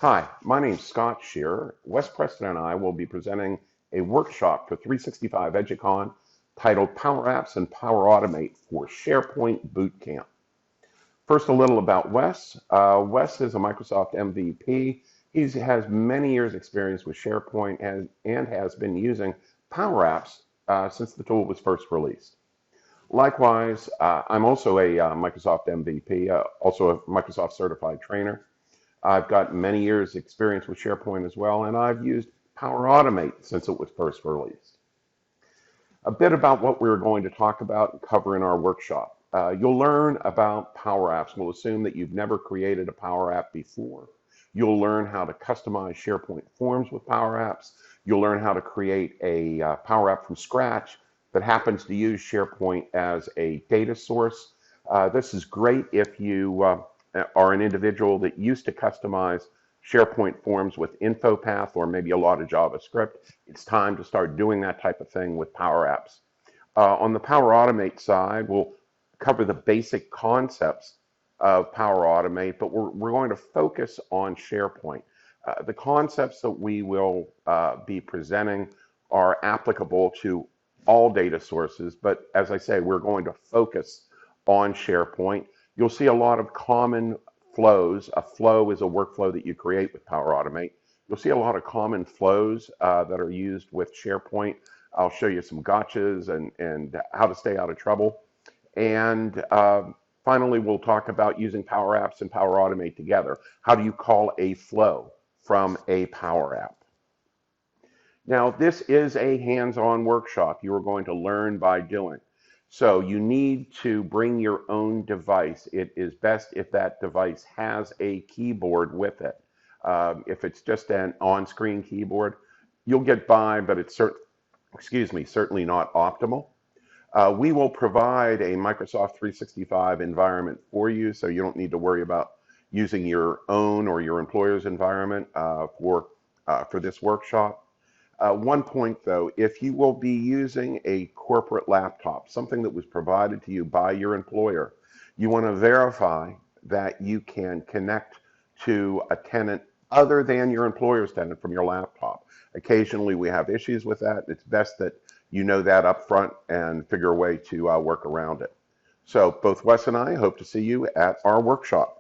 Hi, my name's Scott Shearer. Wes Preston and I will be presenting a workshop for 365 EduCon titled Power Apps and Power Automate for SharePoint Bootcamp. First, a little about Wes. Wes is a Microsoft MVP. He has many years experience with SharePoint and has been using Power Apps since the tool was first released. Likewise, I'm also a Microsoft MVP, also a Microsoft certified trainer. I've got many years experience with SharePoint as well, and I've used Power Automate since it was first released. A bit about what we're going to talk about and cover in our workshop. You'll learn about Power Apps. We'll assume that you've never created a Power App before. You'll learn how to customize SharePoint forms with Power Apps. You'll learn how to create a Power App from scratch that happens to use SharePoint as a data source. This is great if you are an individual that used to customize SharePoint forms with InfoPath or maybe a lot of JavaScript. It's time to start doing that type of thing with Power Apps. On the Power Automate side, we'll cover the basic concepts of Power Automate, but we're going to focus on SharePoint. The concepts that we will be presenting are applicable to all data sources, but as I say, we're going to focus on SharePoint. You'll see a lot of common flows. A flow is a workflow that you create with Power Automate. You'll see a lot of common flows that are used with SharePoint. I'll show you some gotchas and how to stay out of trouble. And finally, we'll talk about using Power Apps and Power Automate together. How do you call a flow from a Power App? Now, this is a hands-on workshop. You are going to learn by doing. So you need to bring your own device. It is best if that device has a keyboard with it. If it's just an on-screen keyboard, you'll get by, but it's certainly not optimal. We will provide a Microsoft 365 environment for you, so you don't need to worry about using your own or your employer's environment for this workshop. One point though, if you will be using a corporate laptop, something that was provided to you by your employer, you want to verify that you can connect to a tenant other than your employer's tenant from your laptop. Occasionally we have issues with that. It's best that you know that up front and figure a way to work around it. So both Wes and I hope to see you at our workshop.